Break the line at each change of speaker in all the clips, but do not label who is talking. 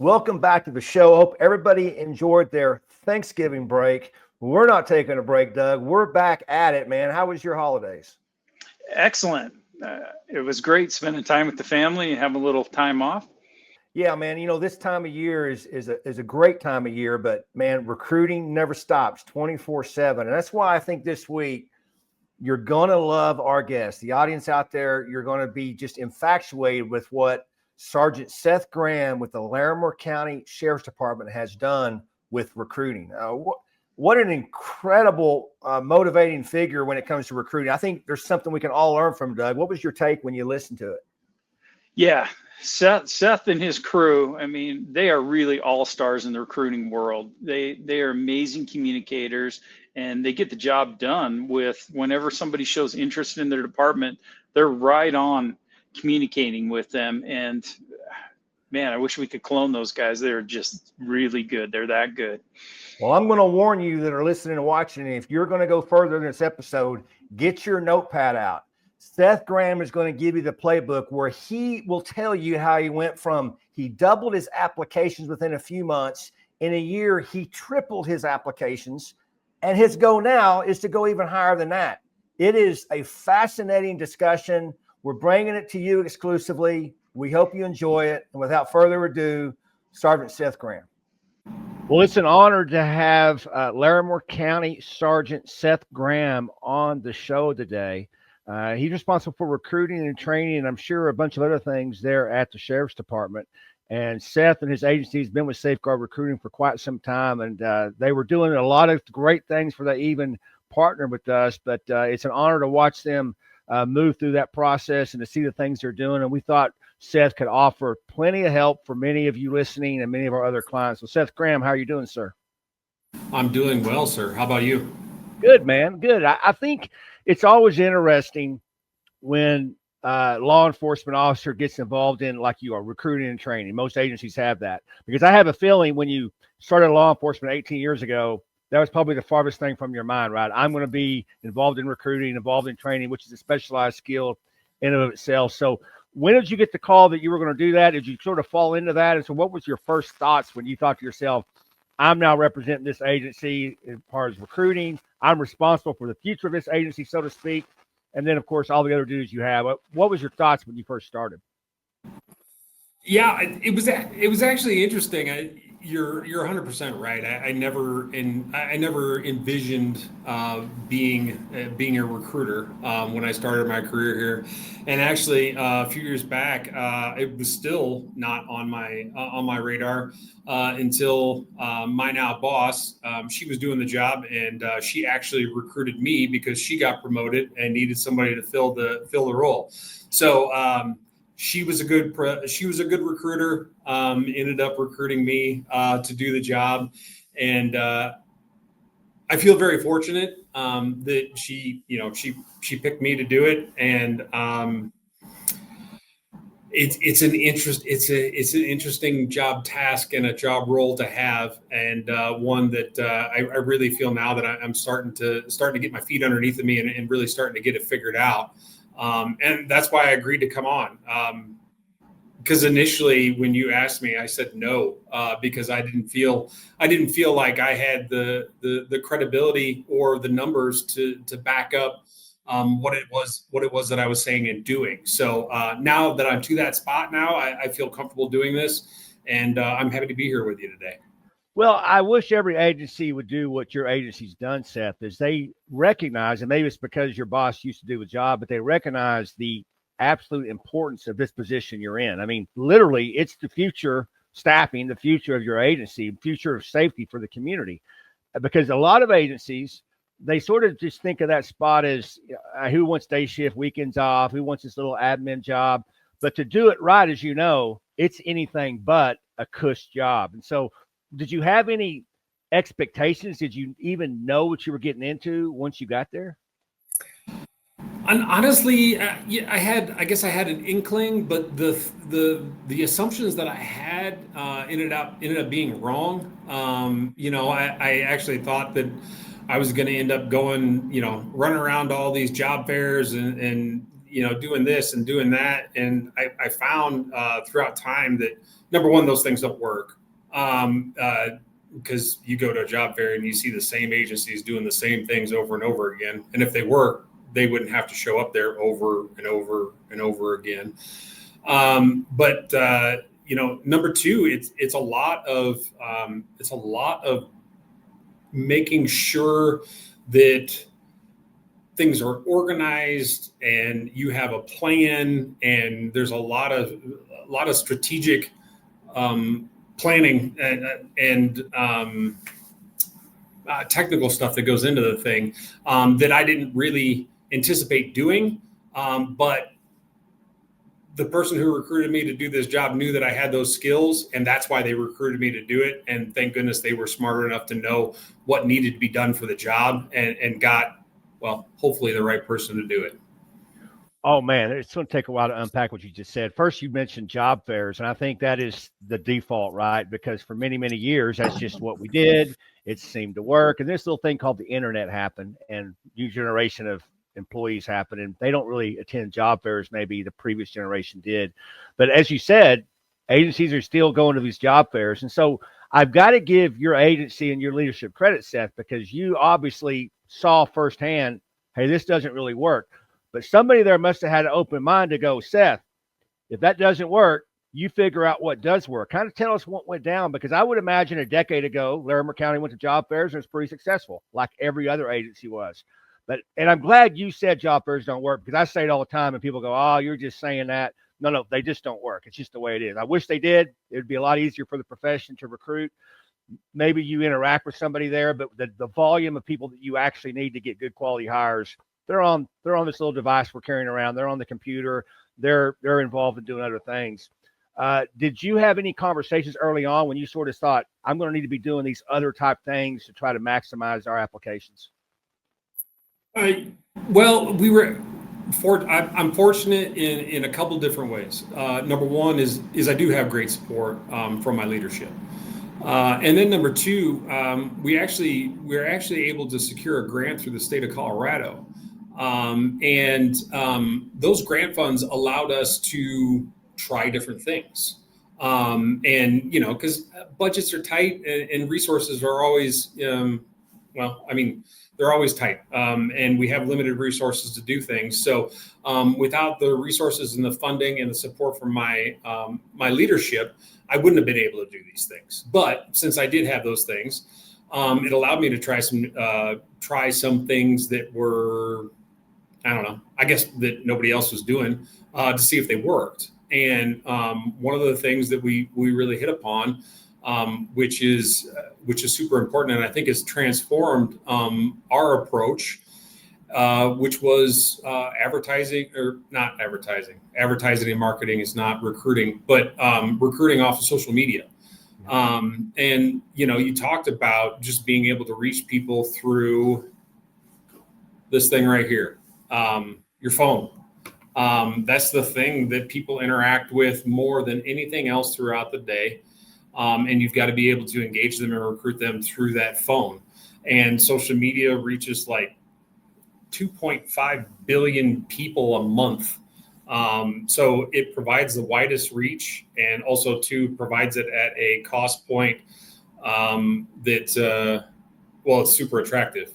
Welcome back to the show. Hope everybody enjoyed their Thanksgiving break. We're not taking a break, Doug. We're back at it, man. How was your holidays?
Excellent. It was great spending time with the family and having a little time off.
Yeah, man. This time of year is a great time of year, but man, recruiting never stops 24/7. And that's why I think this week you're going to love our guest. The audience out there, you're going to be just infatuated with what Sergeant Seth Graham with the Larimer County Sheriff's Department has done with recruiting. What an incredible motivating figure when it comes to recruiting. I think there's something we can all learn from, Doug. What was your take when you listened to it?
Yeah, Seth and his crew, I mean, they are really all-stars in the recruiting world. They are amazing communicators, and they get the job done with whenever somebody shows interest in their department, they're right on communicating with them. And man, I wish we could clone those guys. They're just really good. They're that good.
Well, I'm going to warn you that are listening and watching, if you're going to go further in this episode, get your notepad out. Seth Graham is going to give you the playbook where he will tell you how he went from he doubled his applications within a few months. In a year, he tripled his applications. And his goal now is to go even higher than that. It is a fascinating discussion. We're bringing it to you exclusively. We hope you enjoy it. And without further ado, Sergeant Seth Graham. Well, it's an honor to have Larimer County Sergeant Seth Graham on the show today. He's responsible for recruiting and training, and I'm sure a bunch of other things there at the Sheriff's Department. And Seth and his agency has been with Safeguard Recruiting for quite some time, and they were doing a lot of great things for they even partnered with us. But it's an honor to watch them move through that process and to see the things they're doing. And we thought Seth could offer plenty of help for many of you listening and many of our other clients. So Seth Graham, how are you doing, sir?
I'm doing well, sir. How about you?
Good, man. Good. I think it's always interesting when law enforcement officer gets involved in, like you are, recruiting and training. Most agencies have that, because I have a feeling when you started law enforcement 18 years ago, that was probably the farthest thing from your mind, right? I'm going to be involved in recruiting, involved in training, which is a specialized skill in and of itself. So when did you get the call that you were going to do that? Did you sort of fall into that? And so what was your first thoughts when you thought to yourself, I'm now representing this agency as far as recruiting. I'm responsible for the future of this agency, so to speak. And then, of course, all the other duties you have. What was your thoughts when you first started?
Yeah, it was actually interesting. You're 100% right. I never envisioned being a recruiter when I started my career here, and actually a few years back, it was still not on my radar until my now boss, she was doing the job, and she actually recruited me because she got promoted and needed somebody to fill the role. So. She was a good recruiter. Ended up recruiting me to do the job, and I feel very fortunate that she picked me to do it. And it's an interesting job task and a job role to have, and one that I really feel now that I'm starting to get my feet underneath me and really starting to get it figured out. And that's why I agreed to come on. Because initially, when you asked me, I said no, because I didn't feel like I had the credibility or the numbers to back up what it was that I was saying and doing. So now that I'm to that spot now, I feel comfortable doing this, and I'm happy to be here with you today.
Well, I wish every agency would do what your agency's done, Seth, is they recognize, and maybe it's because your boss used to do a job, but they recognize the absolute importance of this position you're in. I mean, literally, it's the future staffing, the future of your agency, future of safety for the community. Because a lot of agencies, they sort of just think of that spot as who wants day shift, weekends off, who wants this little admin job. But to do it right, as you know, it's anything but a cush job. And so, did you have any expectations? Did you even know what you were getting into once you got there?
And honestly, I guess I had an inkling, but the assumptions that I had ended up being wrong. I actually thought that I was going to end up going, running around to all these job fairs and doing this and doing that. And I found throughout time that, number one, those things don't work. Because you go to a job fair and you see the same agencies doing the same things over and over again. And if they work, they wouldn't have to show up there over and over and over again. But number two, it's a lot of making sure that things are organized and you have a plan, and there's a lot of strategic planning and technical stuff that goes into the thing that I didn't really anticipate doing. But the person who recruited me to do this job knew that I had those skills, and that's why they recruited me to do it. And thank goodness they were smart enough to know what needed to be done for the job, and got, well, hopefully the right person to do it.
Oh man, it's going to take a while to unpack what you just said. First, you mentioned job fairs, and I think that is the default, right? Because for many, many years, that's just what we did. It seemed to work. And this little thing called the internet happened, and new generation of employees happened, and they don't really attend job fairs. Maybe the previous generation did. But as you said, agencies are still going to these job fairs. And so I've got to give your agency and your leadership credit, Seth, because you obviously saw firsthand, hey, this doesn't really work. But somebody there must have had an open mind to go, Seth, if that doesn't work, you figure out what does work. Kind of tell us what went down, because I would imagine a decade ago, Larimer County went to job fairs and was pretty successful, like every other agency was. And I'm glad you said job fairs don't work, because I say it all the time and people go, oh, you're just saying that. No, they just don't work. It's just the way it is. I wish they did. It would be a lot easier for the profession to recruit. Maybe you interact with somebody there, but the volume of people that you actually need to get good quality hires, they're on this little device we're carrying around. They're on the computer. They're involved in doing other things. Did you have any conversations early on when you sort of thought, I'm going to need to be doing these other type things to try to maximize our applications?
Well, I'm fortunate in a couple different ways. Number one is I do have great support from my leadership. And then number two, we're actually able to secure a grant through the state of Colorado. And those grant funds allowed us to try different things. And, because budgets are tight and resources are always, they're always tight. And we have limited resources to do things. So without the resources and the funding and the support from my leadership, I wouldn't have been able to do these things. But since I did have those things, it allowed me to try some things that were, I don't know, I guess that nobody else was doing to see if they worked. And one of the things that we really hit upon, which is super important, and I think has transformed our approach, which was advertising and marketing is not recruiting, but recruiting off of social media. And you talked about just being able to reach people through this thing right here, your phone. That's the thing that people interact with more than anything else throughout the day. And you've got to be able to engage them and recruit them through that phone. And social media reaches like 2.5 billion people a month. So it provides the widest reach, and also provides it at a cost point it's super attractive.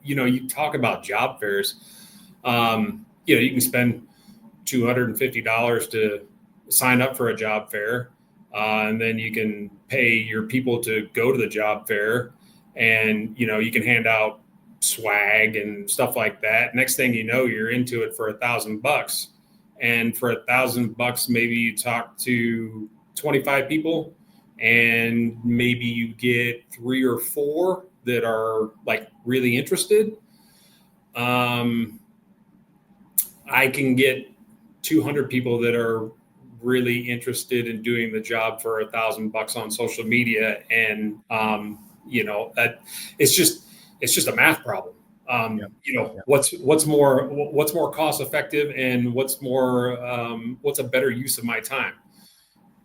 You talk about job fairs. You can spend $250 to sign up for a job fair, and then you can pay your people to go to the job fair, and you can hand out swag and stuff like that. Next thing you know, you're into it for $1,000, and for $1,000, maybe you talk to 25 people, and maybe you get 3 or 4 that are like really interested. I can get 200 people that are really interested in doing the job for $1,000 on social media. And, that it's just a math problem. What's more cost effective, and what's a better use of my time?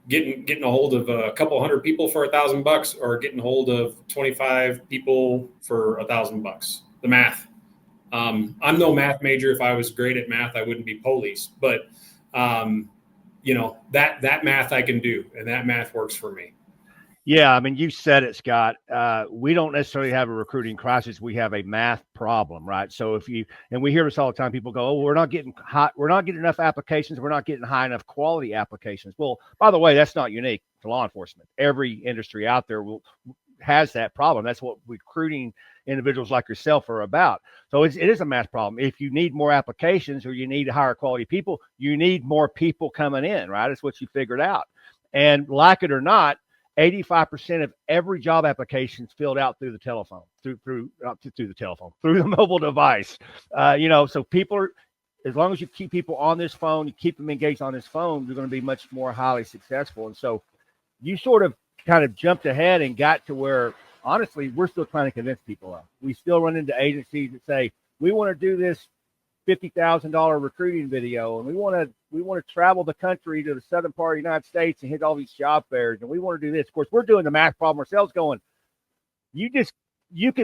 Getting a hold of a couple hundred people for $1,000, or getting a hold of 25 people for $1,000. The math. I'm no math major. If I was great at math, I wouldn't be police. But that math I can do, and that math works for me.
Yeah, I mean, you said it, Scott. We don't necessarily have a recruiting crisis. We have a math problem, right? So and we hear this all the time, people go, oh, we're not getting enough applications. We're not getting high enough quality applications. Well, by the way, that's not unique to law enforcement. Every industry out there has that problem. That's what recruiting individuals like yourself are about. So it is a math problem. If you need more applications or you need higher quality people, you need more people coming in, right? That's what you figured out. And like it or not, 85% of every job application is filled out through the telephone, through the mobile device. So people are, as long as you keep people on this phone, you keep them engaged on this phone, you're going to be much more highly successful. And so you sort of kind of jumped ahead and got to where, honestly, we're still trying to convince people of. We still run into agencies that say, we want to do this $50,000 recruiting video, and we want to travel the country to the southern part of the United States and hit all these job fairs, and we want to do this. Of course, we're doing the math problem ourselves, going, you can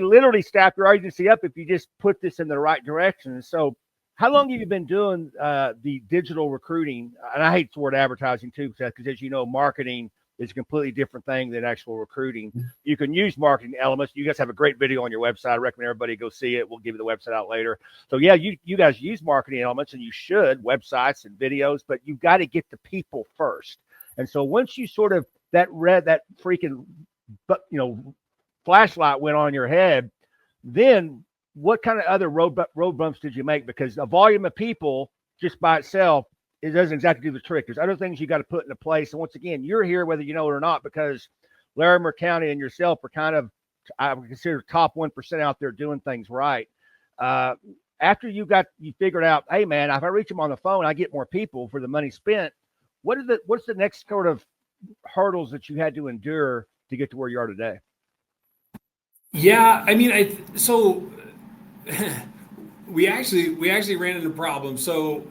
literally staff your agency up if you just put this in the right direction. And so, how long have you been doing the digital recruiting? And I hate the word advertising too, Seth, because as you know, marketing is a completely different thing than actual recruiting. You can use marketing elements. You guys have a great video on your website. I recommend everybody go see it. We'll give you the website out later. So yeah, you guys use marketing elements, and you should, websites and videos, but you've got to get the people first. And so once you sort of that freaking flashlight went on your head, then what kind of other road bumps did you make? Because a volume of people just by itself, it doesn't exactly do the trick. There's other things you got to put into place. And once again, you're here whether you know it or not, because Larimer County and yourself are kind of, I would consider, top 1% out there doing things right. After you figured out, hey man, if I reach them on the phone, I get more people for the money spent. What's the next sort of hurdles that you had to endure to get to where you are today?
Yeah, I mean, we actually ran into problems. So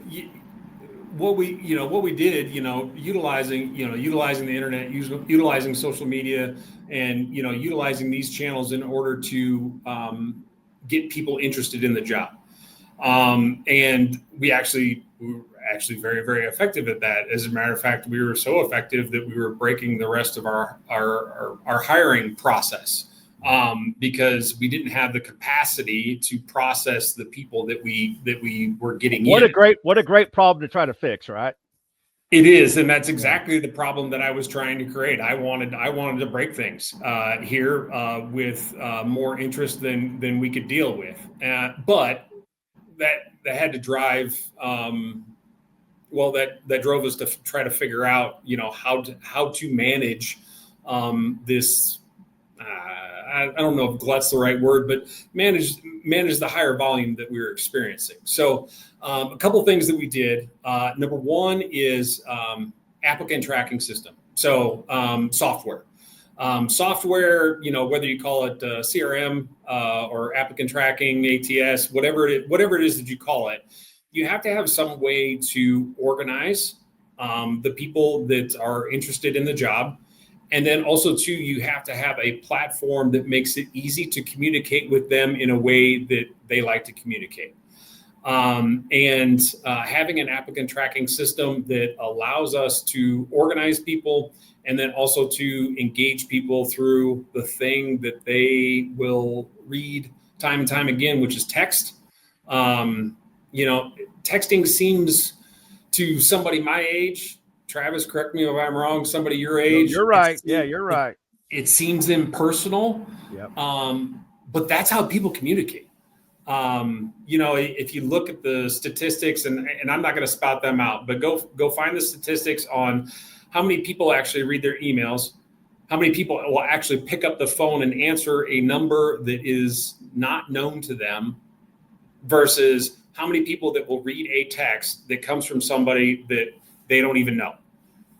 what we did, utilizing the internet, utilizing social media, and utilizing these channels in order to get people interested in the job. And we were actually very, very effective at that. As a matter of fact, we were so effective that we were breaking the rest of our hiring process. Because we didn't have the capacity to process the people that we were getting. What
a great problem to try to fix, right?
It is, and that's exactly the problem that I was trying to create. I wanted to break things here with more interest than we could deal with, but that had to drive. That drove us to try to figure out, how to manage this. I don't know if glut's the right word, but manage the higher volume that we were experiencing. So a couple of things that we did. Number one is applicant tracking system. So software, whether you call it CRM or applicant tracking, ATS, whatever it is that you call it, you have to have some way to organize the people that are interested in the job. And then also, too, you have to have a platform that makes it easy to communicate with them in a way that they like to communicate. And having an applicant tracking system that allows us to organize people and then also to engage people through the thing that they will read time and time again, which is text. Texting seems to somebody my age, Travis, correct me if I'm wrong, somebody your age.
You're right. You're right.
It seems impersonal.
Yep.
But that's how people communicate. If you look at the statistics, and I'm not going to spout them out, but go find the statistics on how many people actually read their emails, how many people will actually pick up the phone and answer a number that is not known to them versus how many people that will read a text that comes from somebody that they don't even know.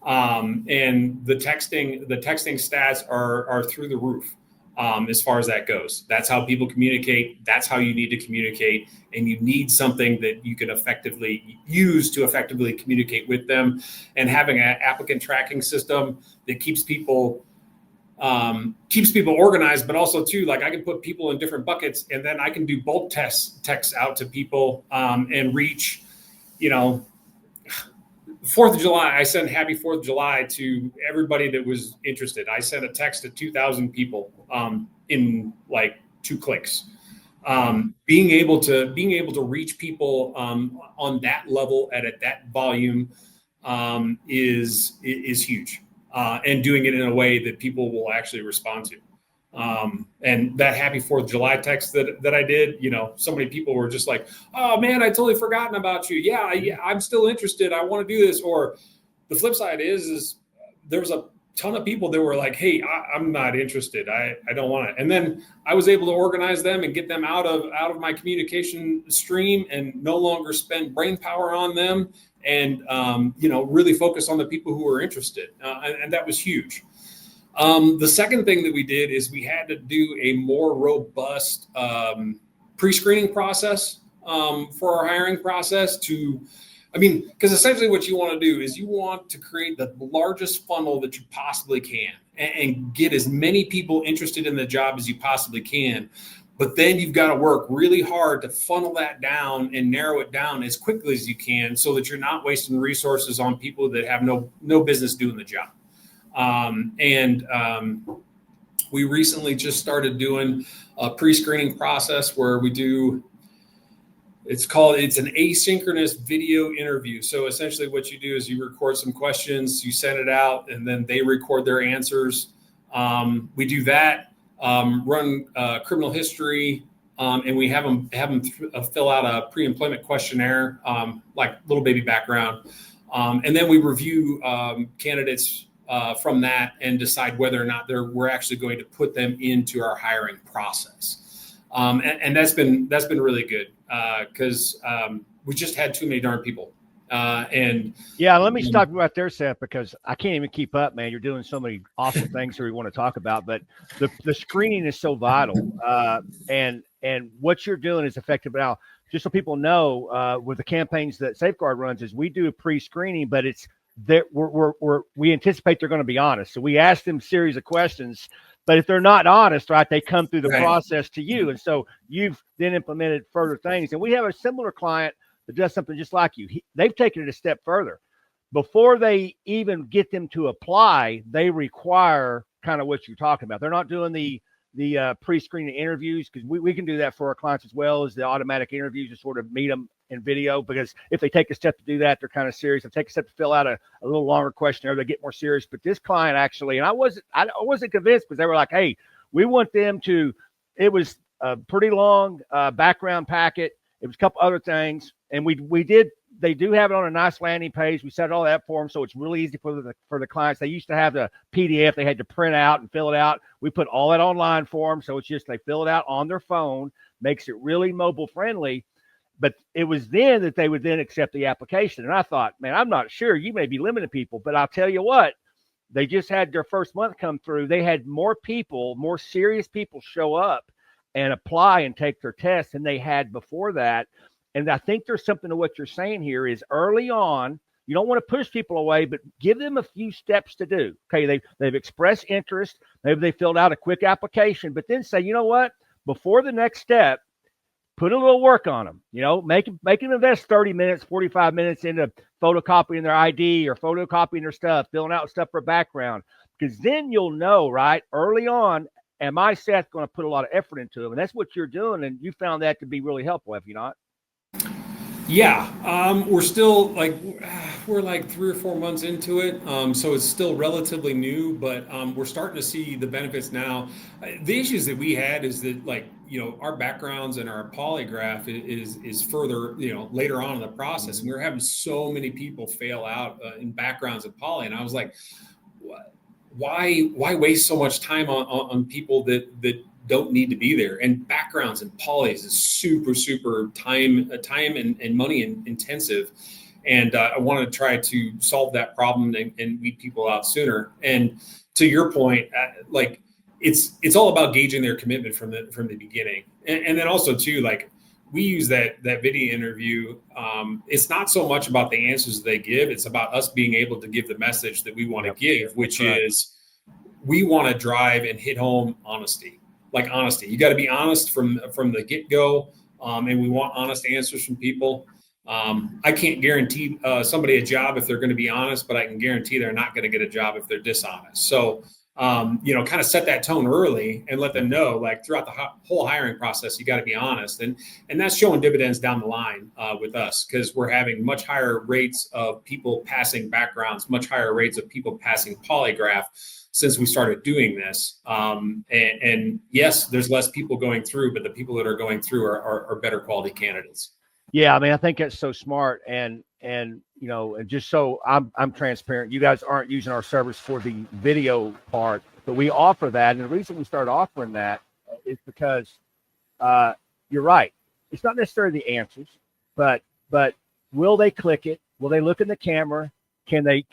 And the texting stats are through the roof as far as that goes. That's how people communicate. That's how you need to communicate. And you need something that you can effectively use to effectively communicate with them. And having an applicant tracking system that keeps people keeps people organized, but also too, like I can put people in different buckets, and then I can do bulk texts out to people and reach, 4th of July, I sent Happy 4th of July to everybody that was interested. I sent a text to 2,000 people in like 2 clicks. Being able to reach people on that level at that volume is huge, and doing it in a way that people will actually respond to. And that Happy 4th of July text that I did, so many people were just like, oh man, I totally forgotten about you. Yeah, I'm still interested. I want to do this. Or the flip side is there was a ton of people that were like, hey, I'm not interested. I don't want it. And then I was able to organize them and get them out of my communication stream and no longer spend brain power on them, and really focus on the people who were interested. And that was huge. The second thing that we did is we had to do a more robust pre-screening process for our hiring process because essentially what you want to do is you want to create the largest funnel that you possibly can and get as many people interested in the job as you possibly can. But then you've got to work really hard to funnel that down and narrow it down as quickly as you can so that you're not wasting resources on people that have no business doing the job. We recently just started doing a pre-screening process where we do, it's an asynchronous video interview. So essentially what you do is you record some questions, you send it out, and then they record their answers. We do that, run criminal history, and we have them fill out a pre-employment questionnaire, like little baby background. And then we review candidates from that and decide whether or not we're actually going to put them into our hiring process. And that's been really good because we just had too many darn people.
Yeah, let me stop you right there, Seth, because I can't even keep up, man. You're doing so many awesome things here we want to talk about, but the screening is so vital. And what you're doing is effective. Now, just so people know, with the campaigns that Safeguard runs, is we do a pre-screening, but it's that we anticipate they're going to be honest. So we ask them a series of questions, but if they're not honest, right, they come through the process to you. And so you've then implemented further things. And we have a similar client that does something just like you. They've taken it a step further. Before they even get them to apply, they require kind of what you're talking about. They're not doing the pre-screening interviews, because we can do that for our clients as well as the automatic interviews to sort of meet them in video, because if they take a step to do that, they're kind of serious. If they take a step to fill out a little longer questionnaire, they get more serious. But this client actually, and I wasn't convinced, because they were like, hey, we want them to, it was a pretty long background packet. It was a couple other things. And they do have it on a nice landing page. We set all that for them, so it's really easy for the clients. They used to have the PDF they had to print out and fill it out. We put all that online for them, so it's just they fill it out on their phone, makes it really mobile friendly. But it was then that they would then accept the application. And I thought, man, I'm not sure. You may be limiting people, but I'll tell you what, they just had their first month come through. They had more serious people show up and apply and take their test than they had before that. And I think there's something to what you're saying here is early on, you don't want to push people away, but give them a few steps to do. Okay, they've expressed interest. Maybe they filled out a quick application, but then say, you know what, before the next step, put a little work on them. Make them invest 30 minutes, 45 minutes into photocopying their ID or photocopying their stuff, filling out stuff for background, because then you'll know, right, early on, am I, Seth, going to put a lot of effort into them? And that's what you're doing, and you found that to be really helpful, have you not?
Yeah, we're still we're like 3 or 4 months into it, so it's still relatively new, but we're starting to see the benefits now. The issues that we had is that our backgrounds and our polygraph is further later on in the process, and we were having so many people fail out in backgrounds and poly, and I was like, why waste so much time on people that don't need to be there? And backgrounds and polys is super time and money intensive. And I want to try to solve that problem and weed people out sooner. And to your point, it's all about gauging their commitment from the beginning. And then also too, we use that video interview. It's not so much about the answers they give. It's about us being able to give the message that we want to give, which is, we want to drive and hit home honesty. Like honesty, you got to be honest from the get-go, and we want honest answers from people. I can't guarantee somebody a job if they're going to be honest, but I can guarantee they're not going to get a job if they're dishonest. So, kind of set that tone early and let them know, like throughout the whole hiring process, you got to be honest. And that's showing dividends down the line with us, because we're having much higher rates of people passing backgrounds, much higher rates of people passing polygraph since we started doing this. And yes, there's less people going through, but the people that are going through are better quality candidates.
Yeah, I mean, I think that's so smart, and and just so I'm transparent, you guys aren't using our service for the video part, but we offer that, and the reason we started offering that is because you're right. It's not necessarily the answers, but will they click it? Will they look in the camera? Can they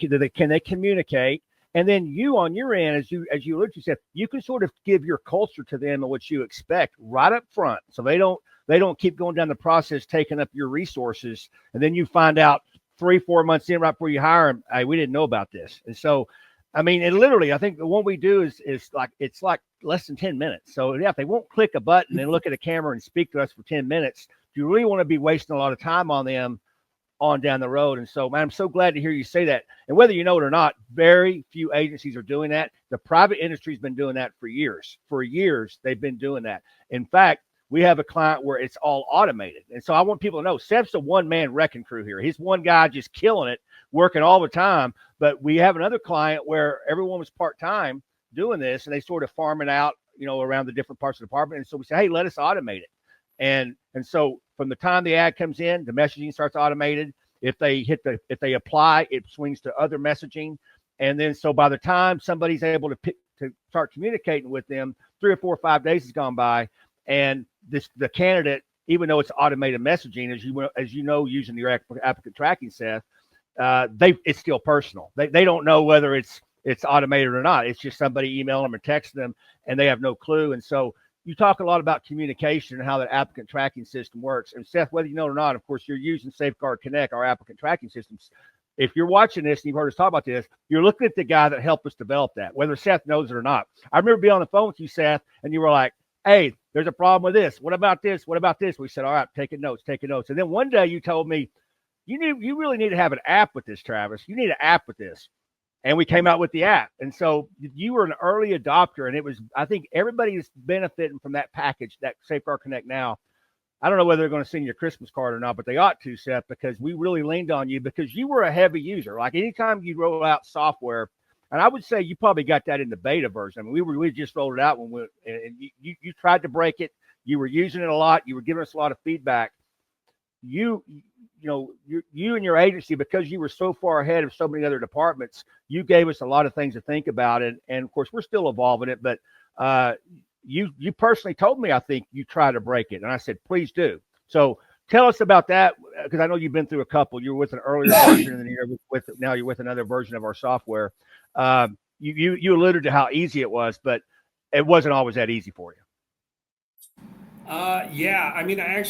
communicate? And then you on your end, as you alluded to, Seth, you can sort of give your culture to them and what you expect right up front, so they don't keep going down the process, taking up your resources, and then you find out 3-4 months in, right before you hire them, hey, we didn't know about this. And so, I mean, and literally, I think the one we do is like, it's like less than 10 minutes. So yeah, if they won't click a button and look at a camera and speak to us for 10 minutes, do you really want to be wasting a lot of time on them on down the road? And so, man, I'm so glad to hear you say that. And whether you know it or not, very few agencies are doing that. The private industry has been doing that for years. For years, they've been doing that. In fact, we have a client where it's all automated. And so I want people to know Seth's a one-man wrecking crew here. He's one guy just killing it, working all the time. But we have another client where everyone was part-time doing this, and they sort of farm it out, around the different parts of the department. And so we say, hey, let us automate it. And so from the time the ad comes in, the messaging starts automated. If they apply, it swings to other messaging. And then so by the time somebody's able to start communicating with them, 3 or 4 or 5 days has gone by. And the candidate, even though it's automated messaging, as you know, using your applicant tracking, Seth, it's still personal. They don't know whether it's automated or not. It's just somebody emailing them or texting them, and they have no clue. And so you talk a lot about communication and how that applicant tracking system works. And Seth, whether you know it or not, of course, you're using Safeguard Connect, our applicant tracking systems. If you're watching this and you've heard us talk about this, you're looking at the guy that helped us develop that, whether Seth knows it or not. I remember being on the phone with you, Seth, and you were like, hey, there's a problem with this. What about this? What about this? We said, all right, taking notes. And then one day you told me, you really need to have an app with this, Travis. You need an app with this. And we came out with the app. And so you were an early adopter, and I think everybody is benefiting from that package, that Safeguard Connect now. I don't know whether they're going to send you a Christmas card or not, but they ought to, Seth, because we really leaned on you because you were a heavy user. Like anytime you roll out software, and I would say you probably got that in the beta version. I mean, we just rolled it out when you tried to break it. You were using it a lot. You were giving us a lot of feedback. You and your agency, because you were so far ahead of so many other departments, you gave us a lot of things to think about. And of course, we're still evolving it. But you personally told me, I think you try to break it. And I said, please do. So tell us about that, because I know you've been through a couple. You were with an earlier version, and then now you're with another version of our software. You alluded to how easy it was, but it wasn't always that easy for you.
Yeah, I mean, I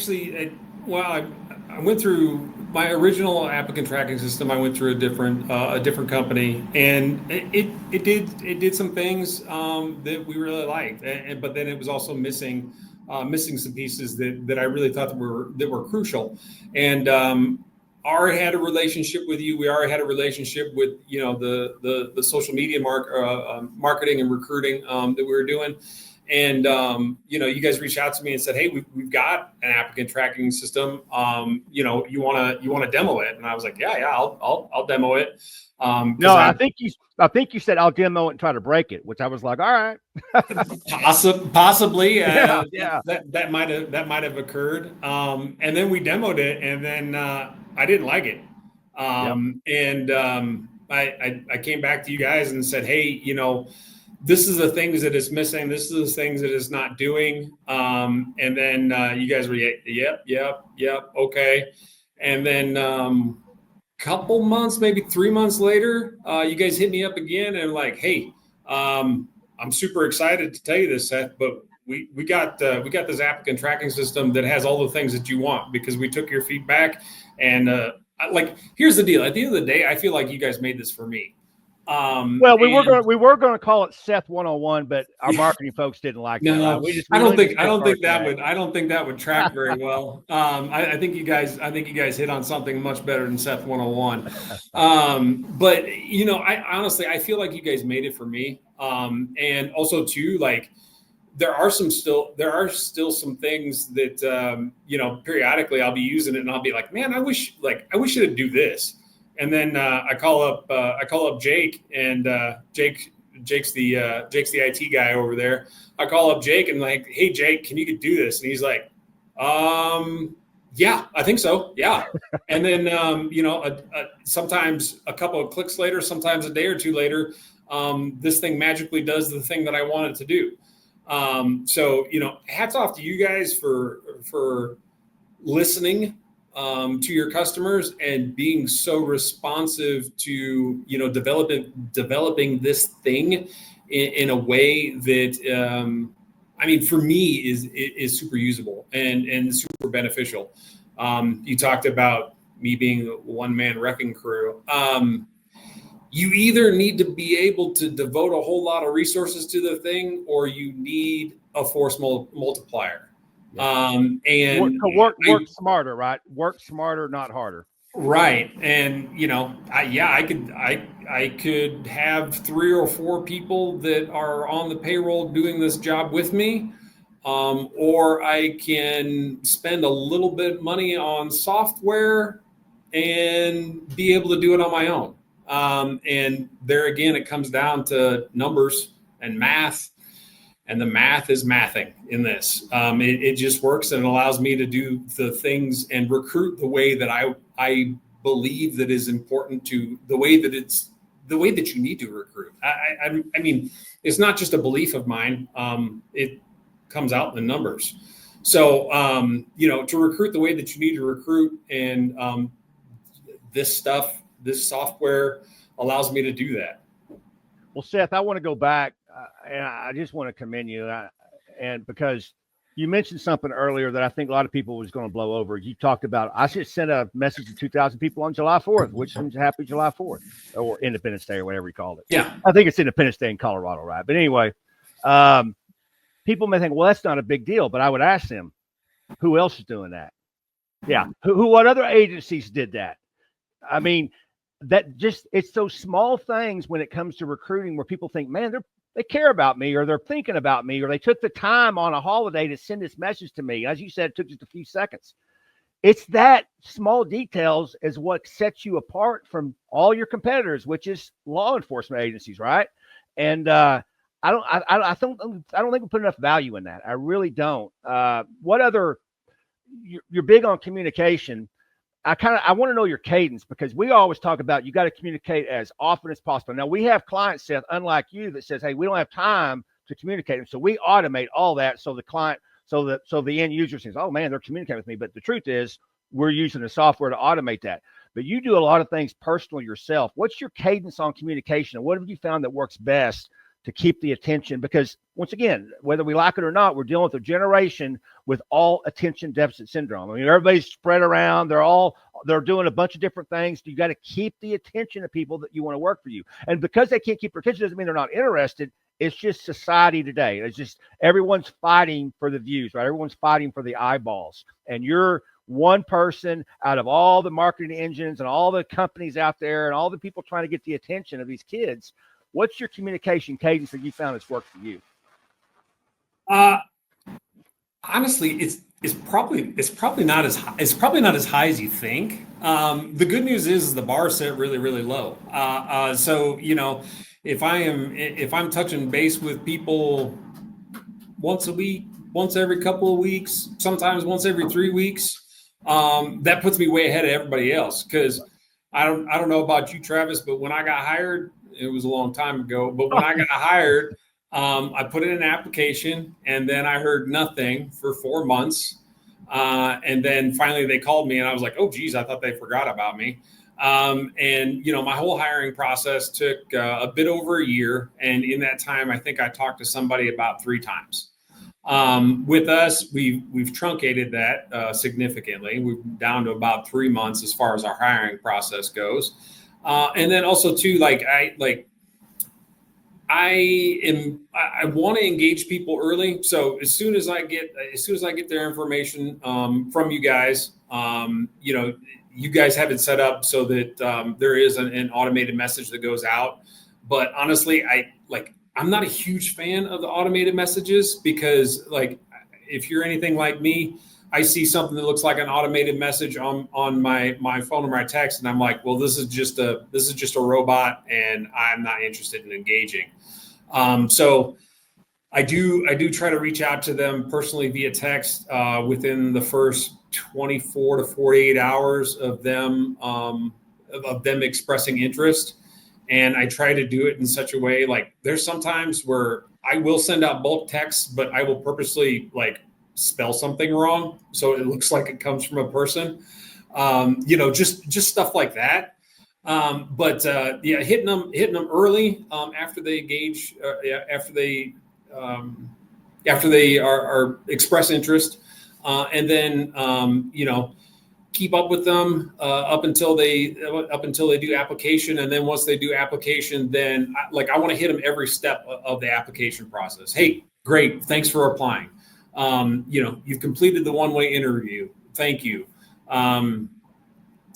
went through my original applicant tracking system. I went through a different company, and it did some things that we really liked, but then it was also missing some pieces that I really thought that were crucial. And already had a relationship with you. We already had a relationship with the social media marketing and recruiting that we were doing. And you guys reached out to me and said, hey, we've got an applicant tracking system. You want to demo it? And I was like, yeah, I'll demo it.
No, I think you said I'll demo it and try to break it, which I was like, all right.
Possibly.
Yeah.
That might have occurred. And then we demoed it, and then I didn't like it. And I came back to you guys and said, hey, this is the things that it's missing. This is the things that it's not doing. And then you guys were, yep, okay. And then couple months, maybe 3 months later, you guys hit me up again and like, hey, I'm super excited to tell you this, Seth, but we got this applicant tracking system that has all the things that you want, because we took your feedback. And here's the deal. At the end of the day, I feel like you guys made this for me.
Well, we were going to call it Seth 101, but our marketing folks didn't like that.
No,
Right?
I don't think that would track very well. I think you guys hit on something much better than Seth 101. But I honestly, I feel like you guys made it for me. And also too, like there are still some things that periodically I'll be using it and I'll be like, man, I wish it'd do this. And then I call up Jake, and Jake's the IT guy over there. I call up Jake and like, hey Jake, can you do this? And he's like, yeah, I think so. Yeah. And then sometimes a couple of clicks later, sometimes a day or two later, this thing magically does the thing that I want it to do. So hats off to you guys for listening to your customers and being so responsive to developing this thing in a way that for me is super usable and super beneficial. You talked about me being a one-man wrecking crew. You either need to be able to devote a whole lot of resources to the thing, or you need a force multiplier. And
work smarter, right? Work smarter, not harder.
Right. And I could have 3 or 4 people that are on the payroll doing this job with me, or I can spend a little bit of money on software and be able to do it on my own. And there again, it comes down to numbers and math. And the math is mathing in this. It just works, and it allows me to do the things and recruit the way that I believe that is important to the way that you need to recruit. I mean, it's not just a belief of mine. It comes out in the numbers. So, to recruit the way that you need to recruit, and this software allows me to do that.
Well, Seth, I want to go back. And I just want to commend you, and because you mentioned something earlier that I think a lot of people was going to blow over. You talked about I should send a message to 2,000 people on July 4th, which means Happy July 4th or Independence Day or whatever you called it.
Yeah,
I think it's Independence Day in Colorado, right? But anyway, people may think, well, that's not a big deal, but I would ask them, who else is doing that? Yeah, what other agencies did that? I mean, it's those small things when it comes to recruiting where people think, man, they care about me, or they're thinking about me, or they took the time on a holiday to send this message to me. As you said, it took just a few seconds. It's that small details is what sets you apart from all your competitors, which is law enforcement agencies, right? And I don't think we put enough value in that. I really don't. What other? You're big on communication. I want to know your cadence, because we always talk about you got to communicate as often as possible. Now we have clients, Seth, unlike you, that says, hey, we don't have time to communicate them. So we automate all that. So the client, so the end user says, oh man, they're communicating with me. But the truth is we're using the software to automate that. But you do a lot of things personal yourself. What's your cadence on communication? And what have you found that works best to keep the attention? Because once again, whether we like it or not, we're dealing with a generation with all attention deficit syndrome. I mean, everybody's spread around. They're doing a bunch of different things. You got to keep the attention of people that you want to work for you. And because they can't keep their attention doesn't mean they're not interested. It's just society today. It's just everyone's fighting for the views, right? Everyone's fighting for the eyeballs. And you're one person out of all the marketing engines and all the companies out there and all the people trying to get the attention of these kids. What's your communication cadence that you found has worked for you?
Honestly, it's probably not as high as you think. The good news is the bar set really, really low. So if I'm touching base with people once a week, once every couple of weeks, sometimes once every 3 weeks, that puts me way ahead of everybody else. Because I don't know about you, Travis, but when I got hired, it was a long time ago, but when I got hired, I put in an application, and then I heard nothing for 4 months. And then finally they called me, and I was like, oh, geez, I thought they forgot about me. And my whole hiring process took a bit over a year. And in that time, I think I talked to somebody about 3 times. With us, we've truncated that significantly. We're down to about 3 months as far as our hiring process goes. And then also too, I want to engage people early. So as soon as I get their information from you guys, you guys have it set up so that there is an automated message that goes out. But honestly, I'm not a huge fan of the automated messages because, like, if you're anything like me, I see something that looks like an automated message on my phone or my text, and I'm like, well, this is just a robot, and I'm not interested in engaging. So I do try to reach out to them personally via text within the first 24 to 48 hours of them expressing interest. And I try to do it in such a way, like, there's sometimes where I will send out bulk texts, but I will purposely, like, spell something wrong so it looks like it comes from a person. Just stuff like that. Hitting them early after they engage, after they are express interest, and then keep up with them up until they do application. And then once they do application, then I want to hit them every step of the application process. Hey, great, thanks for applying. You've completed the one-way interview. Thank you.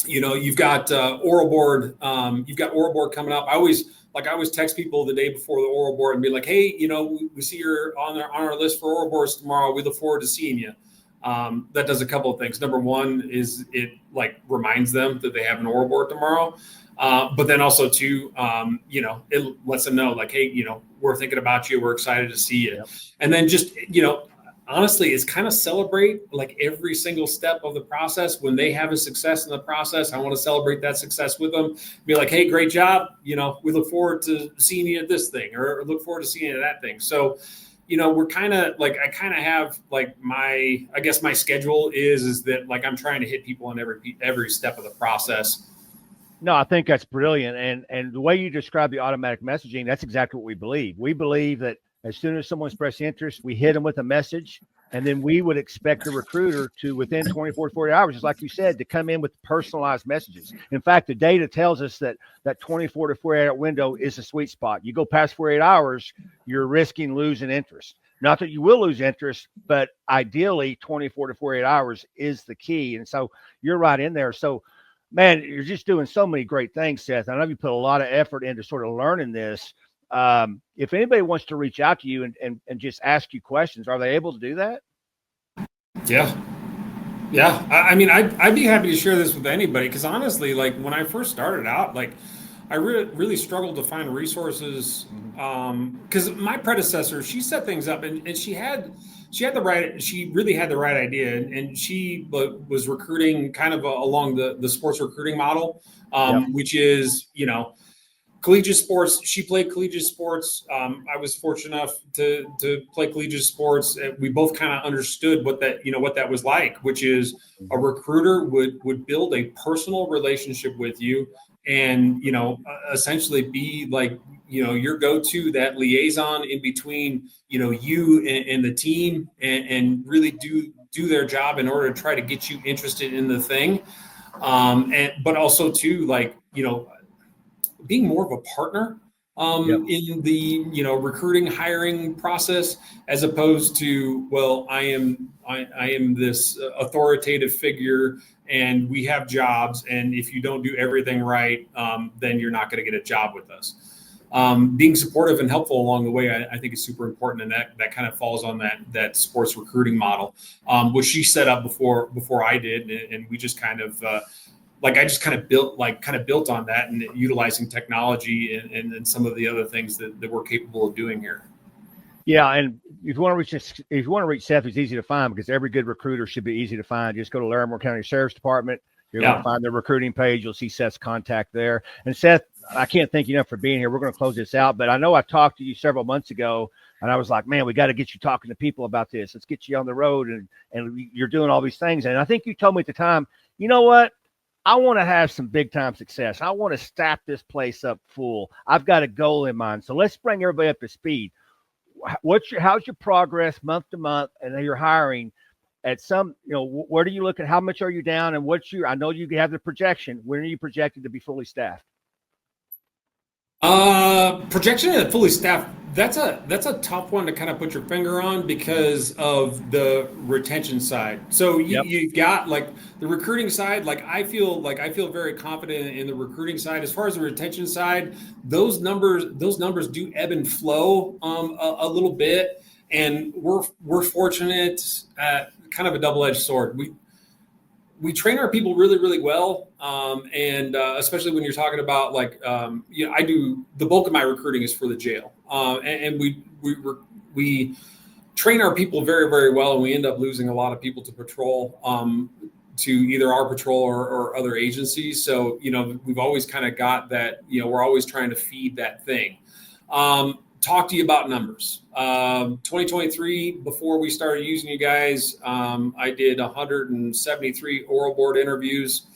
You've got oral board. You've got oral board coming up. I always text people the day before the oral board and be like, hey, we see you're on our list for oral boards tomorrow. We look forward to seeing you. That does a couple of things. Number one is it reminds them that they have an oral board tomorrow. But then also too, it lets them know, like, hey, we're thinking about you. We're excited to see you. Yep. And then just, honestly, it's kind of celebrate like every single step of the process. When they have a success in the process, I want to celebrate that success with them. Be like, hey, great job. We look forward to seeing you at this thing, or look forward to seeing you at that thing. So, we're kind of like, I kind of have like my schedule is that, like, I'm trying to hit people on every step of the process.
No, I think that's brilliant. And the way you describe the automatic messaging, that's exactly what we believe. We believe that as soon as someone expresses interest, we hit them with a message, and then we would expect the recruiter to, within 24 to 48 hours, just like you said, to come in with personalized messages. In fact, the data tells us that 24 to 48 hour window is a sweet spot. You go past 48 hours, you're risking losing interest. Not that you will lose interest, but ideally 24 to 48 hours is the key. And so you're right in there. So, man, you're just doing so many great things, Seth. I know you put a lot of effort into sort of learning this. If anybody wants to reach out to you and just ask you questions, are they able to do that?
Yeah. I mean, I'd be happy to share this with anybody, because honestly, like, when I first started out, like, I really struggled to find resources, because my predecessor, she set things up, and she really had the right idea, and she was recruiting kind of along the sports recruiting model, which is, collegiate sports. She played collegiate sports. I was fortunate enough to play collegiate sports. We both kind of understood what that was like, which is a recruiter would build a personal relationship with you, and essentially be like, your go-to, that liaison in between you and the team, and really do their job in order to try to get you interested in the thing, but also too, like, being more of a partner in the recruiting, hiring process, as opposed to, well, I am this authoritative figure, and we have jobs, and if you don't do everything right, then you're not going to get a job with us. Being supportive and helpful along the way, I think, is super important, and that kind of falls on that sports recruiting model, which she set up before I did, and we just kind of I just kind of built on that, and utilizing technology and some of the other things that we're capable of doing here.
Yeah, and if you want to reach Seth, he's easy to find, because every good recruiter should be easy to find. Just go to Larimer County Sheriff's Department. You're going to find the recruiting page. You'll see Seth's contact there. And Seth, I can't thank you enough for being here. We're going to close this out, but I know I talked to you several months ago, and I was like, man, we got to get you talking to people about this. Let's get you on the road, and you're doing all these things. And I think you told me at the time, you know what? I want to have some big time success. I want to staff this place up full. I've got a goal in mind. So let's bring everybody up to speed. How's your progress month to month, and you're hiring at some, where do you look at, how much are you down, and I know you have the projection. When are you projected to be fully staffed?
Projection and fully staffed. That's a tough one to kind of put your finger on because of the retention side. So you got like the recruiting side. Like I feel very confident in the recruiting side. As far as the retention side, those numbers do ebb and flow a little bit, and we're fortunate at kind of a double-edged sword. We train our people really, really well. And especially when you're talking about like, I do the bulk of my recruiting is for the jail. And we train our people very, very well. And we end up losing a lot of people to patrol, to either our patrol or other agencies. So, we've always kind of got that, we're always trying to feed that thing. Talk to you about numbers. 2023, before we started using you guys, I did 173 oral board interviews.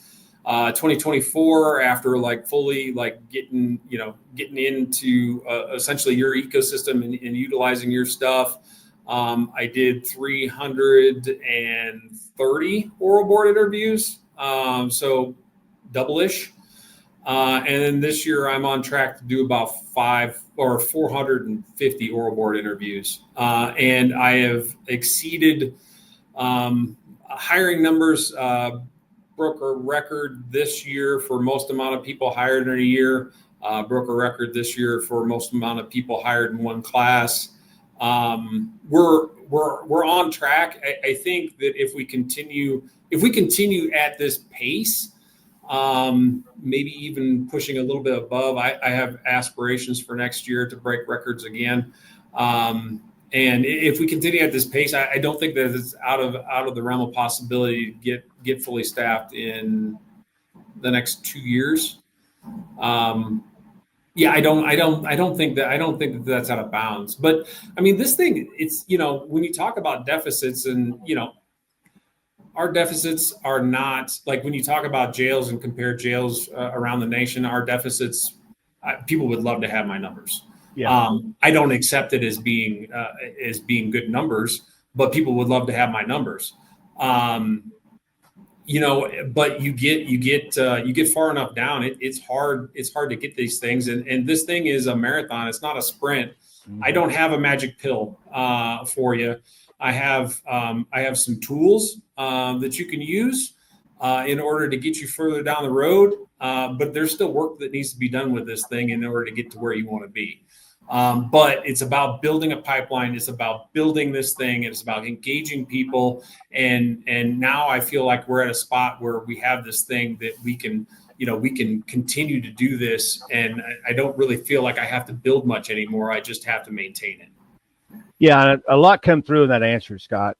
2024, after like fully like getting into essentially your ecosystem and utilizing your stuff, I did 330 oral board interviews. So double-ish. And then this year I'm on track to do about 450 oral board interviews. And I have exceeded hiring numbers, broke a record this year for most amount of people hired in a year, broke a record this year for most amount of people hired in one class. We're on track. I think that if we continue at this pace, maybe even pushing a little bit above. I have aspirations for next year to break records again. And if we continue at this pace, I don't think that it's out of the realm of possibility to get fully staffed in the next 2 years. I don't think that that's out of bounds. But I mean, this thing, it's, when you talk about deficits and, our deficits are not like when you talk about jails and compare jails around the nation, our deficits, people would love to have my numbers. Yeah. I don't accept it as being good numbers, but people would love to have my numbers. But you get far enough down, it's hard to get these things. And this thing is a marathon. It's not a sprint. Mm-hmm. I don't have a magic pill for you. I have some tools that you can use in order to get you further down the road. But there's still work that needs to be done with this thing in order to get to where you want to be. But it's about building a pipeline. It's about building this thing. It's about engaging people. And now I feel like we're at a spot where we have this thing that we can continue to do this. And I don't really feel like I have to build much anymore. I just have to maintain it.
Yeah, a lot come through in that answer, Scott.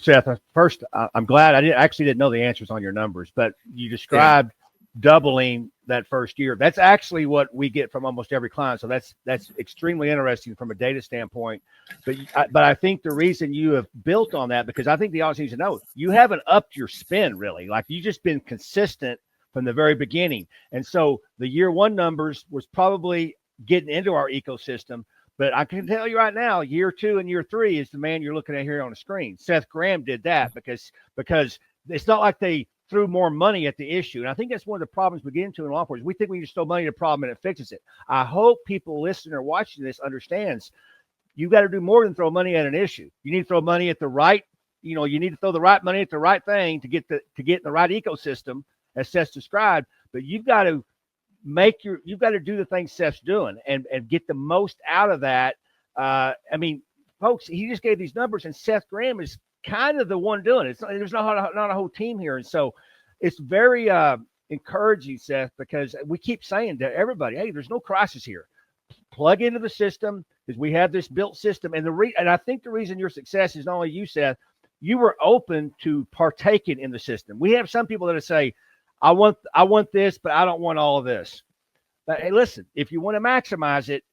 Seth, first, I'm glad I didn't know the answers on your numbers, but you described doubling that first year. That's actually what we get from almost every client. So that's extremely interesting from a data standpoint. But I think the reason you have built on that, because I think the audience needs to know, you haven't upped your spend really. Like you've just been consistent from the very beginning. And so the year one numbers was probably getting into our ecosystem. But I can tell you right now, year 2 and year 3 is the man you're looking at here on the screen. Seth Graham did that because it's not like they threw more money at the issue. And I think that's one of the problems we get into in law enforcement. We think we just throw money at a problem and it fixes it. I hope people listening or watching this understands you got to do more than throw money at an issue. You need to throw money at the right, you need to throw the right money at the right thing to get in the right ecosystem, as Seth described. But you've got to do the things Seth's doing and get the most out of that. I mean, folks, he just gave these numbers, and Seth Graham is kind of the one doing it. There's not a whole team here. And so it's very encouraging, Seth, because we keep saying to everybody, hey, there's no crisis here. Plug into the system because we have this built system. And I think the reason your success is not only you, Seth, you were open to partaking in the system. We have some people that say, I want this, but I don't want all of this. But hey, listen, if you want to maximize it,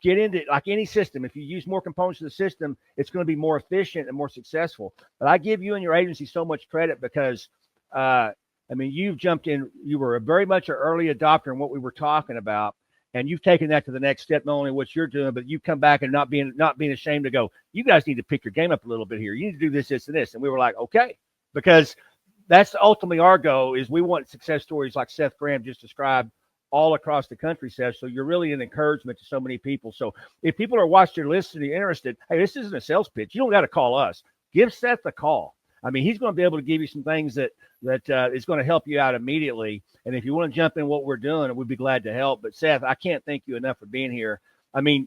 get into it like any system. If you use more components of the system, it's going to be more efficient and more successful. But I give you and your agency so much credit because, you've jumped in. You were very much an early adopter in what we were talking about, and you've taken that to the next step, not only what you're doing, but you come back and not being ashamed to go, you guys need to pick your game up a little bit here. You need to do this, this, and this. And we were like, okay, because that's ultimately our goal is we want success stories like Seth Graham just described all across the country, Seth. So you're really an encouragement to so many people. So if people are watching or listening, interested, hey, this isn't a sales pitch. You don't got to call us. Give Seth a call. I mean, he's going to be able to give you some things that is going to help you out immediately. And if you want to jump in what we're doing, we'd be glad to help. But Seth, I can't thank you enough for being here. I mean,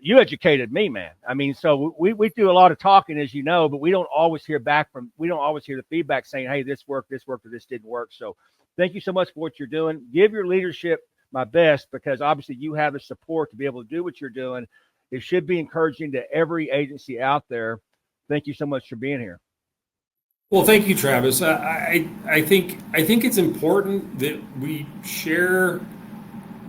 you educated me, man. I mean, so we do a lot of talking, as you know, but we don't always hear the feedback saying, hey, this worked, or this didn't work. So thank you so much for what you're doing. Give your leadership my best, because obviously you have the support to be able to do what you're doing. It should be encouraging to every agency out there. Thank you so much for being here.
Well, thank you, Travis. I think it's important that we share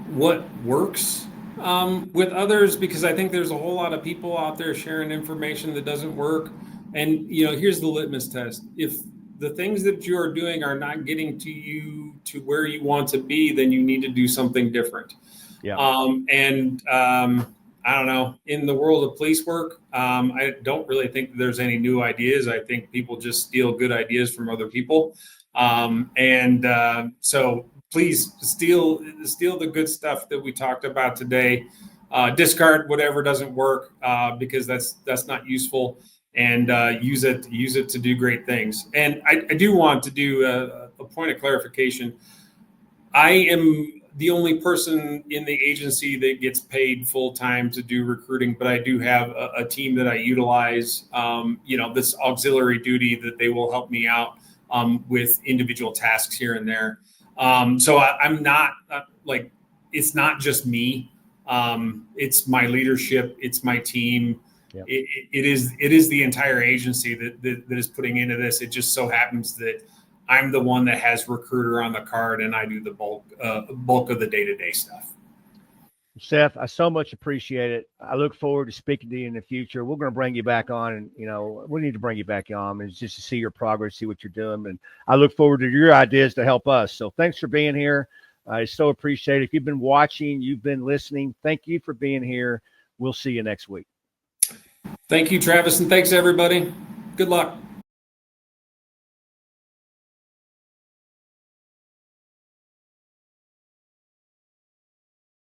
what works with others, because I think there's a whole lot of people out there sharing information that doesn't work. And here's the litmus test: if the things that you are doing are not getting to you to where you want to be, then you need to do something different.
Yeah.
I don't know, in the world of police work, I don't really think there's any new ideas. I think people just steal good ideas from other people. So please steal the good stuff that we talked about today. Discard whatever doesn't work, because that's not useful, and use it to do great things. And I do want to do a point of clarification. I am the only person in the agency that gets paid full time to do recruiting, but I do have a team that I utilize, this auxiliary duty that they will help me out with individual tasks here and there. So I'm not it's not just me. It's my leadership. It's my team. Yeah. It is the entire agency that is putting into this. It just so happens that I'm the one that has recruiter on the card, and I do the bulk of the day-to-day stuff.
Seth, I so much appreciate it. I look forward to speaking to you in the future. We're going to bring you back on, and we need to bring you back on, and just to see your progress, see what you're doing. And I look forward to your ideas to help us. So thanks for being here. I so appreciate it. If you've been watching, you've been listening, thank you for being here. We'll see you next week.
Thank you, Travis, and thanks everybody. Good luck.